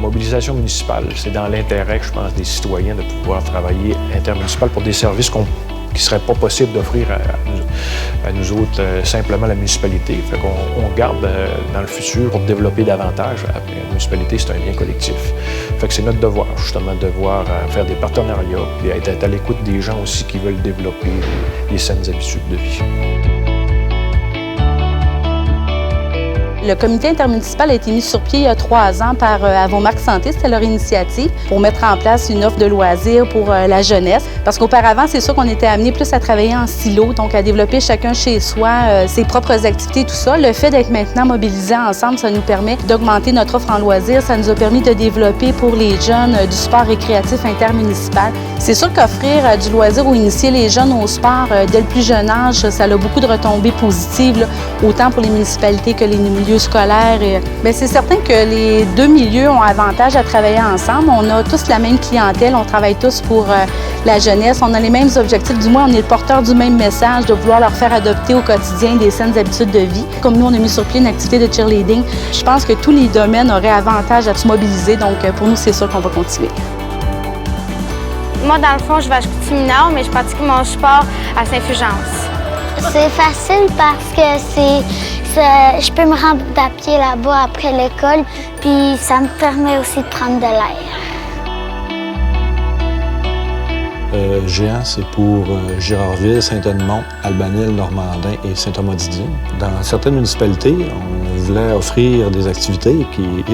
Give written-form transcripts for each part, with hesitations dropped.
mobilisation municipale, c'est dans l'intérêt, je pense, des citoyens de pouvoir travailler intermunicipal pour des services qui ne serait pas possible d'offrir à nous autres simplement la municipalité. Fait qu'on garde dans le futur pour développer davantage. La municipalité, c'est un bien collectif. Fait que c'est notre devoir, justement, de devoir faire des partenariats et être à l'écoute des gens aussi qui veulent développer les saines habitudes de vie. Le comité intermunicipal a été mis sur pied il y a 3 ans par Avomark Santé, c'était leur initiative, pour mettre en place une offre de loisirs pour la jeunesse. Parce qu'auparavant, c'est sûr qu'on était amené plus à travailler en silo, donc à développer chacun chez soi ses propres activités, tout ça. Le fait d'être maintenant mobilisés ensemble, ça nous permet d'augmenter notre offre en loisirs. Ça nous a permis de développer pour les jeunes du sport récréatif intermunicipal. C'est sûr qu'offrir du loisir ou initier les jeunes au sport dès le plus jeune âge, ça a beaucoup de retombées positives, là, autant pour les municipalités que les milieux scolaires. Bien, c'est certain que les deux milieux ont avantage à travailler ensemble. On a tous la même clientèle, on travaille tous pour la jeunesse, on a les mêmes objectifs, du moins on est le porteur du même message de vouloir leur faire adopter au quotidien des saines habitudes de vie. Comme nous, on a mis sur pied une activité de cheerleading. Je pense que tous les domaines auraient avantage à se mobiliser, donc pour nous, c'est sûr qu'on va continuer. Moi, dans le fond, je vais à Chicoutimi-Nord, mais je pratique mon sport à Saint-Fulgence. C'est facile parce que je peux me rendre à pied là-bas après l'école, puis ça me permet aussi de prendre de l'air. Géant, c'est pour Girardville, Saint-Edmond, Albanil, Normandin et Saint-Thomas-Didier. Dans certaines municipalités, on voulait offrir des activités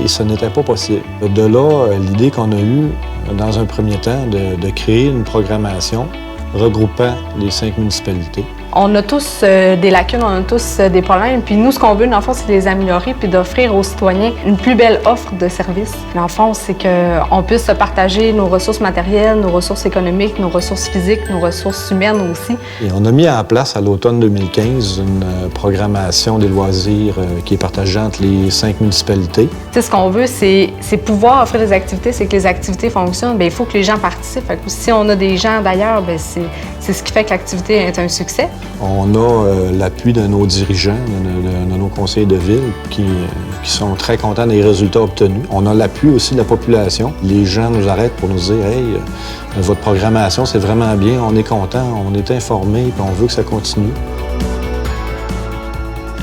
et ce n'était pas possible. De là, l'idée qu'on a eue, dans un premier temps, de créer une programmation regroupant les 5 municipalités. On a tous des lacunes, on a tous des problèmes. Puis nous, ce qu'on veut, dans le fond, c'est de les améliorer puis d'offrir aux citoyens une plus belle offre de services. Dans le fond, c'est qu'on puisse se partager nos ressources matérielles, nos ressources économiques, nos ressources physiques, nos ressources humaines aussi. Et on a mis en place à l'automne 2015 une programmation des loisirs qui est partagée entre les 5 municipalités. Tu sais, ce qu'on veut, c'est pouvoir offrir des activités, c'est que les activités fonctionnent. Bien, il faut que les gens participent. Fait que si on a des gens d'ailleurs, bien, c'est ce qui fait que l'activité est un succès. On a l'appui de nos dirigeants, de nos conseillers de ville qui sont très contents des résultats obtenus. On a l'appui aussi de la population. Les gens nous arrêtent pour nous dire « Hey, votre programmation, c'est vraiment bien, on est content, on est informé, puis on veut que ça continue. »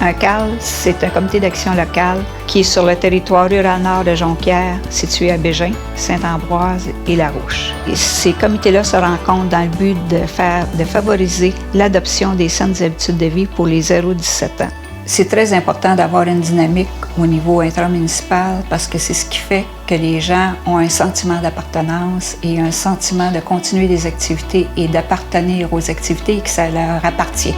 Un CAL, c'est un comité d'action locale qui est sur le territoire rural nord de Jonquière, situé à Bégin, Saint-Ambroise et Larouche. Et ces comités-là se rencontrent dans le but de favoriser l'adoption des saines habitudes de vie pour les 0-17 ans. C'est très important d'avoir une dynamique au niveau intramunicipal parce que c'est ce qui fait que les gens ont un sentiment d'appartenance et un sentiment de continuer des activités et d'appartenir aux activités et que ça leur appartient.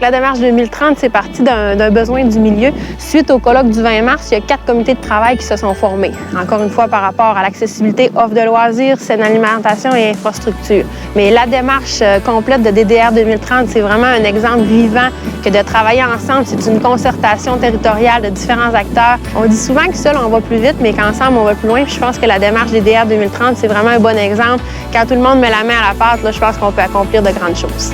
La démarche 2030, c'est parti d'un besoin du milieu. Suite au colloque du 20 mars, il y a 4 comités de travail qui se sont formés. Encore une fois, par rapport à l'accessibilité, offre de loisirs, saine alimentation et infrastructure. Mais la démarche complète de DDR 2030, c'est vraiment un exemple vivant que de travailler ensemble, c'est une concertation territoriale de différents acteurs. On dit souvent que seul, on va plus vite, mais qu'ensemble, on va plus loin. Puis je pense que la démarche DDR 2030, c'est vraiment un bon exemple. Quand tout le monde met la main à la pâte, là, je pense qu'on peut accomplir de grandes choses.